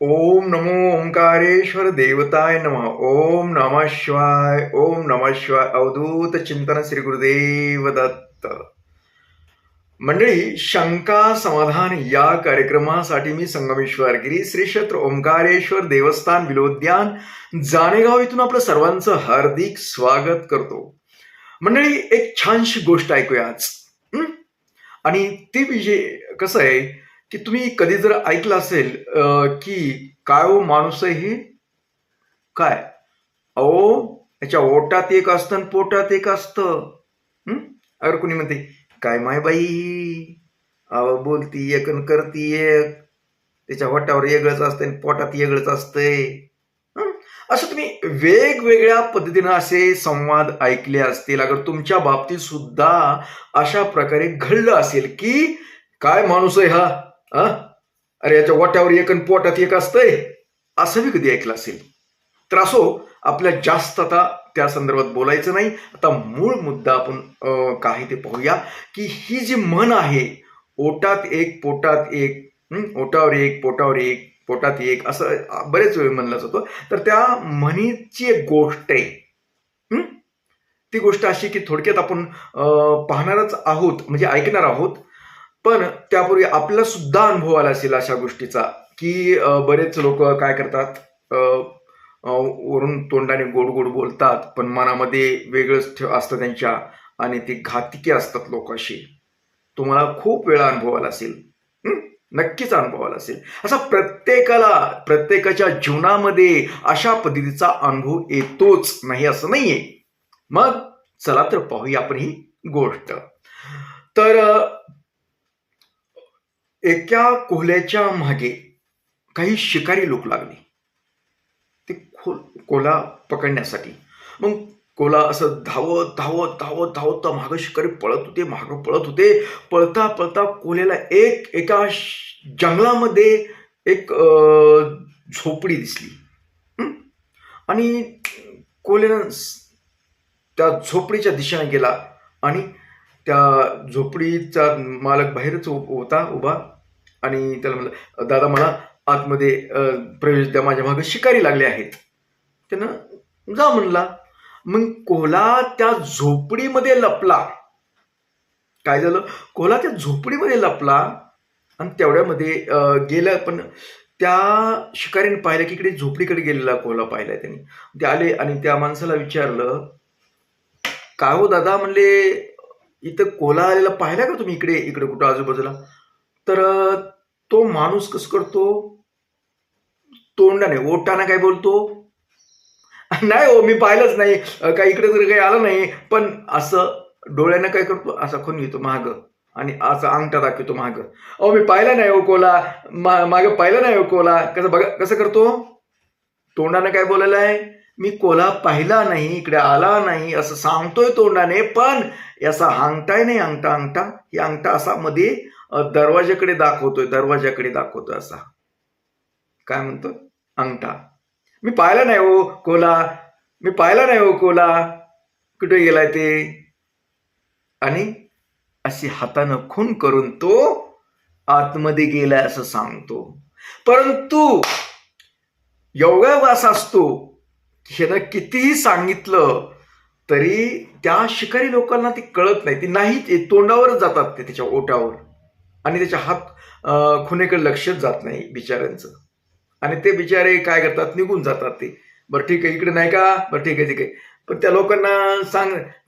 ओम नमो ओंकारेश्वर देवताय नमः. ओम नमः शिवाय. ओम नमः शिवाय. अवधूत चिंतन श्री गुरुदेव दत्त. मंडळी, शंका समाधान या कार्यक्रमासाठी मी संगमेश्वरगिरी श्री क्षेत्र ओंकारेश्वर देवस्थान विलोद्यान जाणेगाव इथून आपलं सर्वांचं हार्दिक स्वागत करतो. मंडळी, एक छानशी गोष्ट ऐकूया आज. आणि ती विषय कसं आहे की तुम्ही कधी जर ऐकलं असेल की काय हो माणूस आहे हे काय, अहो याच्या ओटात एक असतं आणि पोटात एक असतं. अगर कुणी म्हणते काय माय बाई अहो बोलती एक आणि करती एक, त्याच्या ओटावर वेगळंच असतं आणि पोटात वेगळंच असतंय. असं तुम्ही वेगवेगळ्या पद्धतीनं असे संवाद ऐकले असतील. अगर तुमच्या बाबतीत सुद्धा अशा प्रकारे घडलं असेल की काय माणूस आहे हा, अरे याच्या वाट्यावर एक आणि पोटात एक असतंय, असं मी कधी ऐकलं असेल. तर असो, आपल्या जास्त आता त्या संदर्भात बोलायचं नाही. आता मूळ मुद्दा आपण काही ते पाहूया की ही जी म्हण आहे, ओटात एक पोटात एक, ओटावर एक पोटावर एक पोटात एक, असं बरेच वेळ म्हणलं जातं. तर त्या म्हणीची एक गोष्ट आहे. ती गोष्ट अशी की थोडक्यात आपण पाहणारच आहोत, म्हणजे ऐकणार आहोत. पण त्यापूर्वी आपल्याला सुद्धा अनुभव आला असेल अशा गोष्टीचा की बरेच लोक काय करतात, वरून तोंडाने गोड गोड बोलतात पण मनामध्ये वेगळंच असतं त्यांच्या, आणि ते घातकी असतात लोक अशी. तुम्हाला खूप वेळा अनुभव आला असेल, नक्कीच अनुभव आला असेल. असा प्रत्येकाच्या जीवनामध्ये अशा पद्धतीचा अनुभव येतोच, नाही असं नाहीये. मग चला तर पाहूया आपण ही गोष्ट. तर एका कोल्ह्याच्या मागे काही शिकारी लोक लागले ते कोल्हा पकडण्यासाठी. मग कोल्हा असं धावत धावत धावत धावत मागं शिकारी पळत होते, मागं पळत होते. पळता पळता कोल्ह्याला एका जंगलामध्ये एक झोपडी दिसली. आणि कोल्ह्यानं त्या झोपडीच्या दिशेने गेला आणि त्या झोपडीचा मालक बाहेरच होता उभा, आणि त्याला म्हणलं, दादा मला आतमध्ये प्रवेश द्या, माझ्या मागे शिकारी लागले आहेत. त्यानं जा म्हणला. मग कोल्हा त्या झोपडीमध्ये लपला. काय झालं, कोल्हा त्या झोपडीमध्ये लपला आणि तेवढ्यामध्ये गेला. पण त्या शिकारीने पाहिलं की इकडे झोपडीकडे गेलेला कोल्हा पाहिलाय त्यांनी. ते आले आणि त्या माणसाला विचारलं, काय हो दादा, म्हणले इथं कोल्हा आलेला पाहिला का तुम्ही इकडे इकडे कुठं आजूबाजूला? तर तो माणूस कसं करतो, तोंडाने ओटाने काय बोलतो, नाही हो मी पाहिलंच नाही, काही इकडे तर काही आलं नाही. पण असं डोळ्यानं काय करतो, असा खून येतो माग आणि असा अंगठा दाखवतो माग. अहो मी पाहिला नाही हो कोला, माग पाहिलं नाही हो कोला. कसं बघा कसं करतो, तोंडाने काय बोलायला आहे, मी कोल्हा पाहिला नाही, इकडे आला नाही असं सांगतोय तोंडाने. पण असा अंगठाय नाही, अंगठा अंगठा ही अंगठा असा मध्ये दरवाजाकडे दाखवतोय असा. काय म्हणतो, अंगठा. मी पाहिला नाही हो कोला, मी पाहिला नाही हो कोला, कुठे गेलाय ते. आणि अशी हातानं खून करून तो आतमध्ये गेलाय असं सांगतो. परंतु योगायोग असा असतो, ह्यानं कितीही सांगितलं तरी त्या शिकारी लोकांना ती कळत नाही. ती नाही, तोंडावरच जातात ते, त्याच्या ओटावर, आणि त्याच्या हात खुनेकडे लक्षच जात नाही बिचाऱ्यांचं. आणि ते बिचारे काय करतात, निघून जातात ते. बरं ठीक आहे, इकडे नाही का, बरं ठीक आहे. पण त्या लोकांना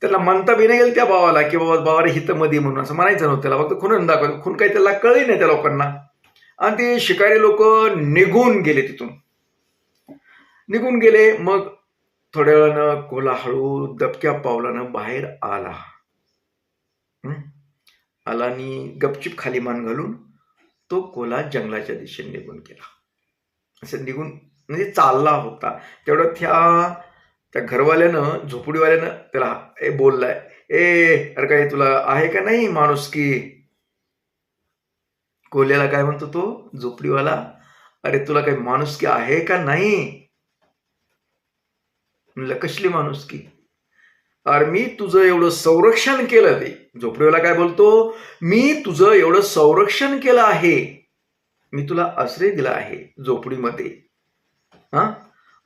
त्याला म्हणता बी नाही गेलं त्या भावाला की बाबा बाबा रे हित मध्ये म्हणून, असं म्हणायचं नव्हतं त्याला. फक्त खुनून दाखवायचं, खून काही त्याला कळली नाही त्या लोकांना. आणि ते शिकारी लोक निघून गेले तिथून, निघून गेले. मग थोड्या वेळानं कोल्हा हळू दबक्या पावलानं बाहेर आला आणि गपचिप खाली मान घालून तो कोल्हा जंगलाच्या दिशेने निघून गेला. असं निघून म्हणजे चालला होता. तेवढं त्या घरवाल्यानं, झोपडीवाल्यानं त्याला बोललाय, अरे काय तुला आहे का नाही माणुसकी. कोल्ह्याला काय म्हणतो तो झोपडीवाला, अरे तुला काही माणुसकी आहे का नाही. म्हणलं कसली माणुसकी, अरे मी तुझं एवढं संरक्षण केलं. ते झोपडीवाला काय बोलतो, मी तुझं एवढं संरक्षण केलं आहे, मी तुला आश्रय दिला आहे झोपडीमध्ये. हा,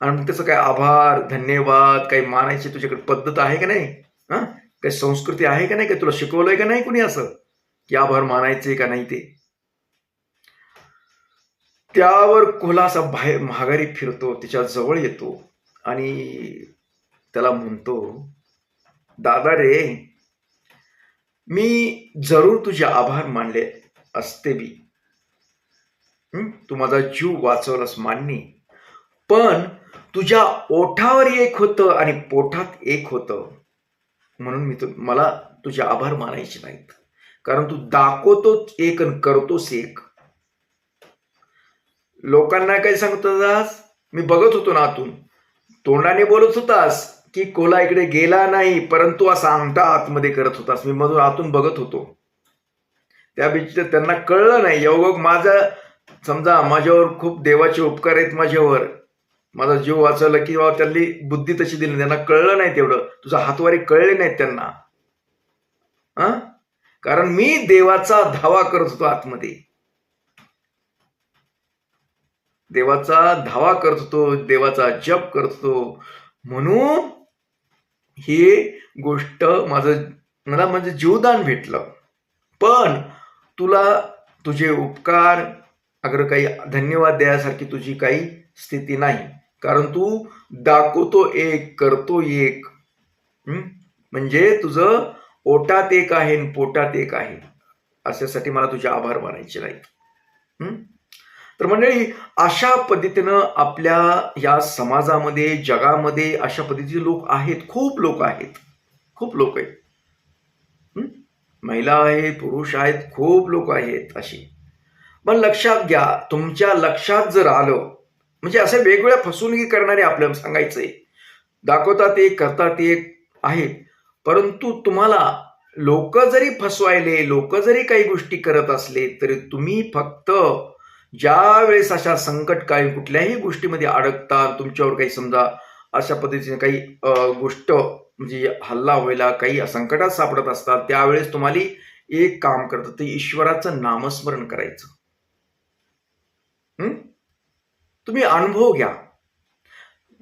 आणि मग त्याचं काय आभार धन्यवाद काही मानायची तुझ्याकडे पद्धत आहे का नाही? हा, काही संस्कृती आहे का नाही? काही तुला शिकवलंय का नाही कुणी असं की आभार मानायचे का नाही ते? त्यावर कोल्हा असा बाहेर माघारी फिरतो, तिच्या जवळ येतो आणि त्याला म्हणतो, दादा रे, मी जरूर तुझे आभार मानले असते बी. तू माझा जीव वाचवलास मान्य, पण तुझ्या ओठावर एक होतं आणि पोटात एक होतं, म्हणून मला तुझे आभार मानायचे नाहीत. कारण तू दाखवतोच एक आणि करतोस एक. लोकांना काय सांगत होतास? मी बघत होतो ना आतून, तोंडाने बोलत होतास की कोल्हा इकडे गेला नाही, परंतु असा अंगठा आतमध्ये करत होतास. मी मधून आतून बघत होतो. त्या बिचार त्यांना कळलं नाही. योगोग माझा समजा माझ्यावर खूप देवाचे उपकार आहेत माझ्यावर, माझा जीव वाचवला किंवा त्यांनी बुद्धी तशी दिली, त्यांना कळलं नाही तेवढं. तुझा हातवारी कळले नाहीत त्यांना. कारण मी देवाचा धावा करत होतो आतमध्ये, देवाचा धावा करत होतो, देवाचा जप करत होतो, म्हणून ही गोष्ट मला म्हणजे जीवदान भेटलं. पण तुला तुझे उपकार अगर काही धन्यवाद द्यायसारखी तुझी काही स्थिती नाही, कारण तू दाखवतो एक करतो एक. म्हणजे तुझं ओटात एक आहे आणि पोटात एक आहे. अशासाठी मला तुझे आभार मानायचे नाहीत. तर मंडळी, अशा पद्धतीनं आपल्या या समाजामध्ये जगामध्ये अशा पद्धतीचे लोक आहेत, खूप लोक आहेत, खूप लोक आहेत. महिला आहेत, पुरुष आहेत, खूप लोक आहेत अशी. पण लक्षात घ्या, तुमच्या लक्षात जर आलं, म्हणजे असे वेगवेगळ्या फसवणुकी करणारे आपल्याला सांगायचंय, दाखवतात एक करतात एक आहेत, परंतु तुम्हाला लोक जरी फसवायले, लोक जरी काही गोष्टी करत असले, तरी तुम्ही फक्त ज्या वेळेस अशा संकटकाळी कुठल्याही गोष्टीमध्ये अडकता, तुमच्यावर काही समजा अशा पद्धतीने काही गोष्ट म्हणजे हल्ला व्हायला, काही संकटात सापडत असतात, त्यावेळेस तुम्हाला एक काम करतं, ते ईश्वराचं नामस्मरण करायचं. तुम्ही अनुभव घ्या,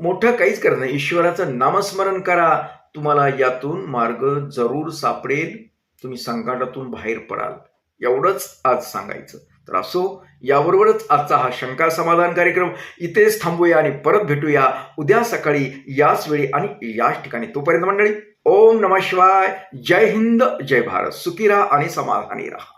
मोठं काहीच करत नाही, ईश्वराचं नामस्मरण करा, तुम्हाला यातून मार्ग जरूर सापडेल, तुम्ही संकटातून बाहेर पडाल. एवढंच आज सांगायचं. तर असो, याबरोबरच आजचा हा शंका समाधान कार्यक्रम इथेच थांबूया आणि परत भेटूया उद्या सकाळी याच वेळी आणि याच ठिकाणी. तोपर्यंत मंडळी, ओम नमः शिवाय, जय हिंद, जय भारत, सुखी राहा आणि समाधानी राहा.